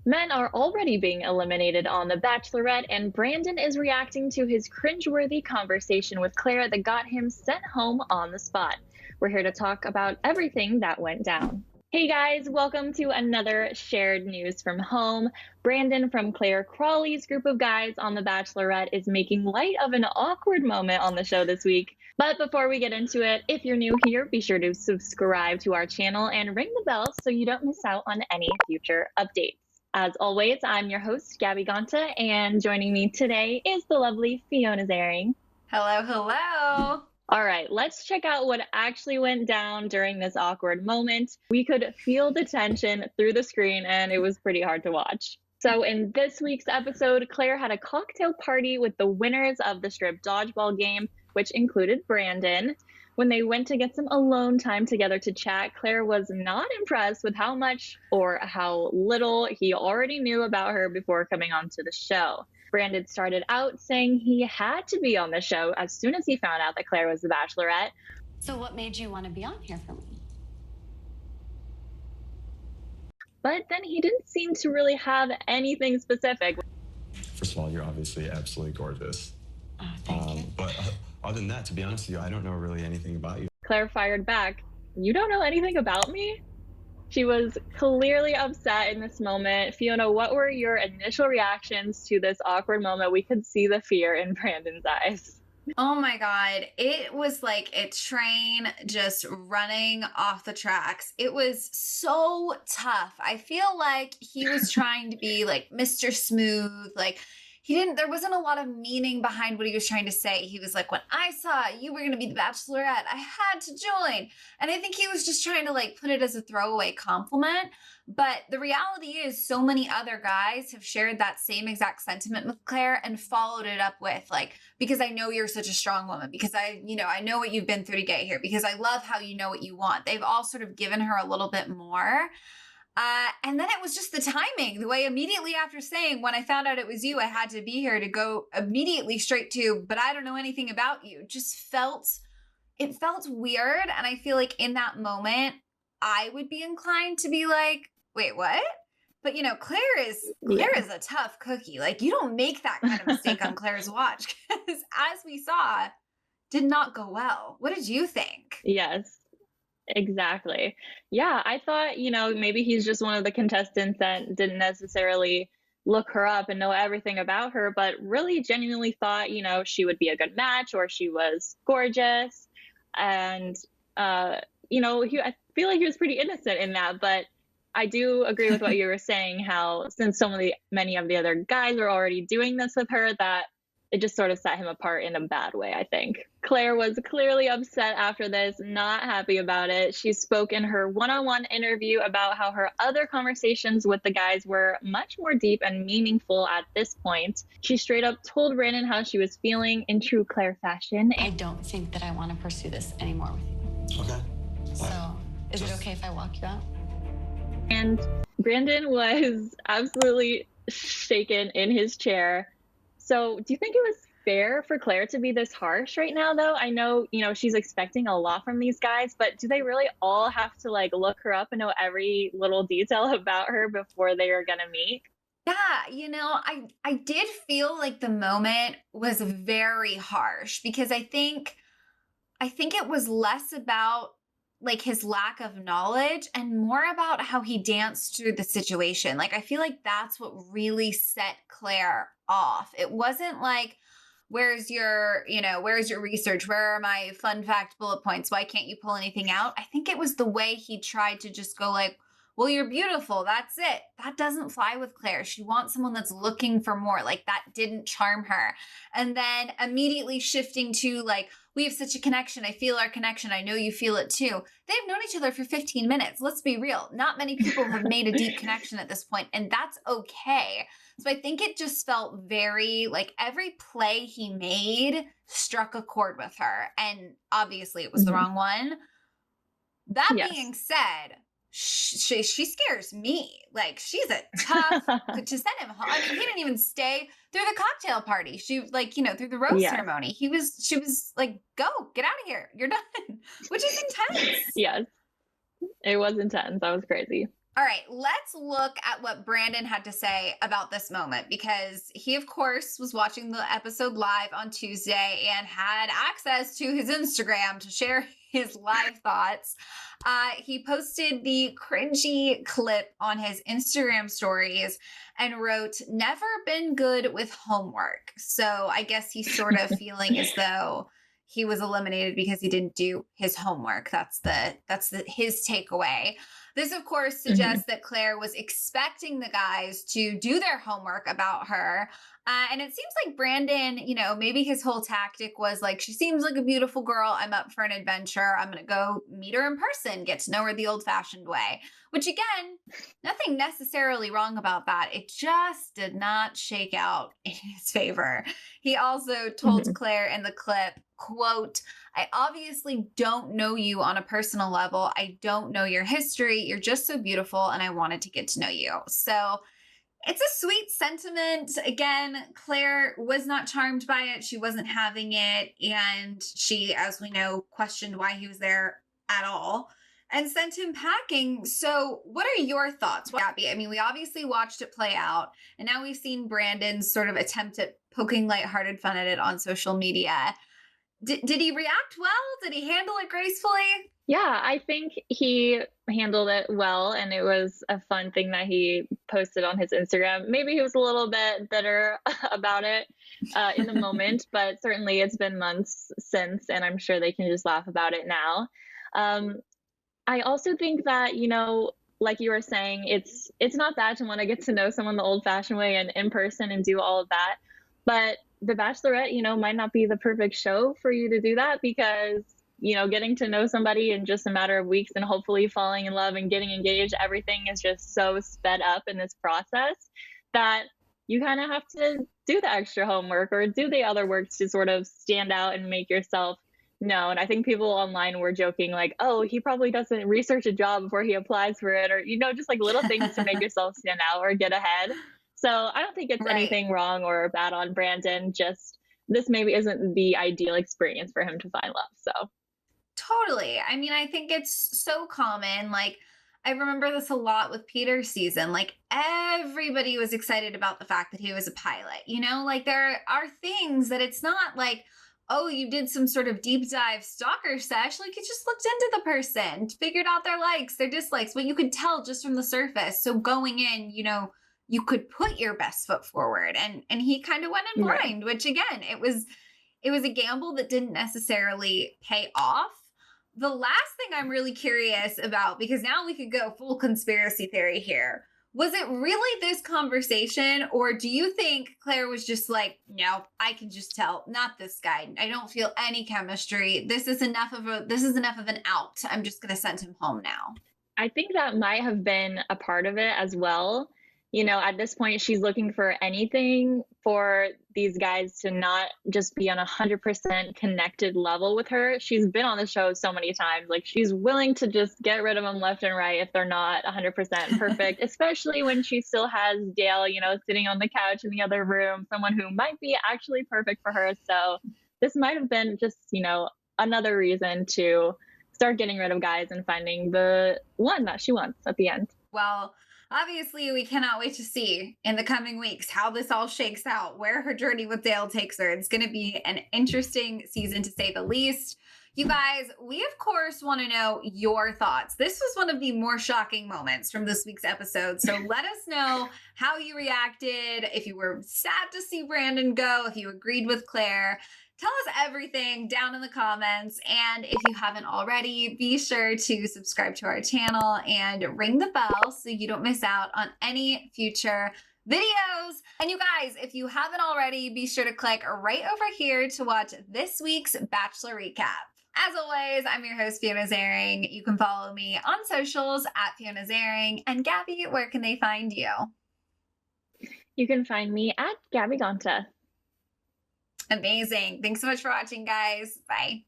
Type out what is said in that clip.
Men are already being eliminated on The Bachelorette, and Brandon is reacting to his cringeworthy conversation with Claire that got him sent home on the spot. We're here to talk about everything that went down. Hey guys, welcome to another shared news from home. Brandon from Clare Crawley's group of guys on The Bachelorette is making light of an awkward moment on the show this week. But before we get into it, if you're new here, be sure to subscribe to our channel and ring the bell so you don't miss out on any future updates. As always, I'm your host, Gabby Gonta, and joining me today is the lovely Fiona Zaring. Hello, hello. All right, let's check out what actually went down during this awkward moment. We could feel the tension through the screen, and it was pretty hard to watch. So in this week's episode, Claire had a cocktail party with the winners of the strip dodgeball game, which included Brandon. When they went to get some alone time together to chat, Claire was not impressed with how much or how little he already knew about her before coming onto the show. Brandon started out saying he had to be on the show as soon as he found out that Claire was the Bachelorette. So what made you want to be on here for me? But then he didn't seem to really have anything specific. First of all, you're obviously absolutely gorgeous. Oh, thank you. But other than that, to be honest with you, I don't know really anything about you. Claire fired back, "You don't know anything about me?" She was clearly upset in this moment. Fiona, what were your initial reactions to this awkward moment? We could see the fear in Brandon's eyes. Oh my God. It was like a train just running off the tracks. It was so tough. I feel like he was trying to be like Mr. Smooth. Like there wasn't a lot of meaning behind what he was trying to say. He was like, when I saw you were going to be the Bachelorette, I had to join. And I think he was just trying to like put it as a throwaway compliment. But the reality is so many other guys have shared that same exact sentiment with Claire and followed it up with like, because I know you're such a strong woman, because I know what you've been through to get here, because I love how you know what you want. They've all sort of given her a little bit more. And then it was just the timing, the way immediately after saying, when I found out it was you, I had to be here, to go immediately straight to, but I don't know anything about you, it felt weird. And I feel like in that moment, I would be inclined to be like, wait, what? But Claire is a tough cookie. Like you don't make that kind of mistake on Claire's watch, because as we saw, did not go well. What did you think? Yes. Exactly. Yeah, I thought, maybe he's just one of the contestants that didn't necessarily look her up and know everything about her, but really genuinely thought, she would be a good match or she was gorgeous. And, I feel like he was pretty innocent in that, but I do agree with what you were saying, how since many of the other guys were already doing this with her, that it just sort of set him apart in a bad way, I think. Claire was clearly upset after this, not happy about it. She spoke in her one-on-one interview about how her other conversations with the guys were much more deep and meaningful at this point. She straight up told Brandon how she was feeling in true Claire fashion. I don't think that I want to pursue this anymore with you. Okay. So, is it okay if I walk you out? And Brandon was absolutely shaken in his chair. So do you think it was fair for Claire to be this harsh right now, though? I know, she's expecting a lot from these guys, but do they really all have to like look her up and know every little detail about her before they are going to meet? Yeah, I did feel like the moment was very harsh, because I think it was less about like his lack of knowledge and more about how he danced through the situation. Like, I feel like that's what really set Claire off. It wasn't like, where's your research? Where are my fun fact bullet points? Why can't you pull anything out? I think it was the way he tried to just go like, well, you're beautiful. That's it. That doesn't fly with Claire. She wants someone that's looking for more. Like that didn't charm her. And then immediately shifting to like, we have such a connection. I feel our connection. I know you feel it too. They've known each other for 15 minutes. Let's be real. Not many people have made a deep connection at this point, and that's okay. So I think it just felt very like every play he made struck a chord with her. And obviously it was the wrong one. That being said, she scares me. Like she's a tough to send him home. I mean, he didn't even stay through the cocktail party. She through the rose ceremony. She was like, go, get out of here. You're done. Which is intense. Yes. It was intense. That was crazy. All right, let's look at what Brandon had to say about this moment because he, of course, was watching the episode live on Tuesday and had access to his Instagram to share his live thoughts. He posted the cringy clip on his Instagram stories and wrote, "Never been good with homework." So I guess he's sort of feeling as though he was eliminated because he didn't do his homework. His takeaway. This, of course, Mhm. suggests that Claire was expecting the guys to do their homework about her. And it seems like Brandon, maybe his whole tactic was like, she seems like a beautiful girl. I'm up for an adventure. I'm going to go meet her in person, get to know her the old fashioned way, which again, nothing necessarily wrong about that. It just did not shake out in his favor. He also told Mhm. Claire in the clip, quote, "I obviously don't know you on a personal level. I don't know your history. You're just so beautiful, and I wanted to get to know you." So it's a sweet sentiment. Again, Claire was not charmed by it. She wasn't having it. And she, as we know, questioned why he was there at all and sent him packing. So, what are your thoughts, Gabby? I mean, we obviously watched it play out, and now we've seen Brandon's sort of attempt at poking lighthearted fun at it on social media. Did he react well? Did he handle it gracefully? Yeah, I think he handled it well, and it was a fun thing that he posted on his Instagram. Maybe he was a little bit bitter about it in the moment, but certainly it's been months since, and I'm sure they can just laugh about it now. Um, I also think that, like you were saying, it's not bad to want to get to know someone the old-fashioned way and in person and do all of that. But The Bachelorette, might not be the perfect show for you to do that because, getting to know somebody in just a matter of weeks and hopefully falling in love and getting engaged, everything is just so sped up in this process that you kind of have to do the extra homework or do the other work to sort of stand out and make yourself no, and I think people online were joking like, "Oh, he probably doesn't research a job before he applies for it," or just like little things to make yourself stand out or get ahead. So I don't think it's Right. anything wrong or bad on Brandon. Just this maybe isn't the ideal experience for him to find love. So Totally. I mean, I think it's so common. Like, I remember this a lot with Peter's season. Like, everybody was excited about the fact that he was a pilot. Like, there are things that it's not like, oh, you did some sort of deep dive stalker sesh. Like, you just looked into the person, figured out their likes, their dislikes, what you could tell just from the surface. So going in, you could put your best foot forward. And he kind of went in right. blind, which again, it was a gamble that didn't necessarily pay off. The last thing I'm really curious about, because now we could go full conspiracy theory here, was it really this conversation, or do you think Claire was just like, no, I can just tell, not this guy. I don't feel any chemistry. This is enough of an out. I'm just gonna send him home now. I think that might have been a part of it as well. At this point, she's looking for anything for these guys to not just be on 100% connected level with her. She's been on the show so many times. Like, she's willing to just get rid of them left and right if they're not 100% perfect, especially when she still has Dale, sitting on the couch in the other room, someone who might be actually perfect for her. So this might have been just, another reason to start getting rid of guys and finding the one that she wants at the end. Well, obviously, we cannot wait to see in the coming weeks how this all shakes out, where her journey with Dale takes her. It's going to be an interesting season to say the least. You guys, we of course want to know your thoughts. This was one of the more shocking moments from this week's episode. So let us know how you reacted, if you were sad to see Brandon go, if you agreed with Claire. Tell us everything down in the comments. And if you haven't already, be sure to subscribe to our channel and ring the bell so you don't miss out on any future videos. And you guys, if you haven't already, be sure to click right over here to watch this week's Bachelor Recap. As always, I'm your host, Fiona Zaring. You can follow me on socials at Fiona Zaring. And Gabby, where can they find you? You can find me at Gabby Gonta. Amazing. Thanks so much for watching, guys. Bye.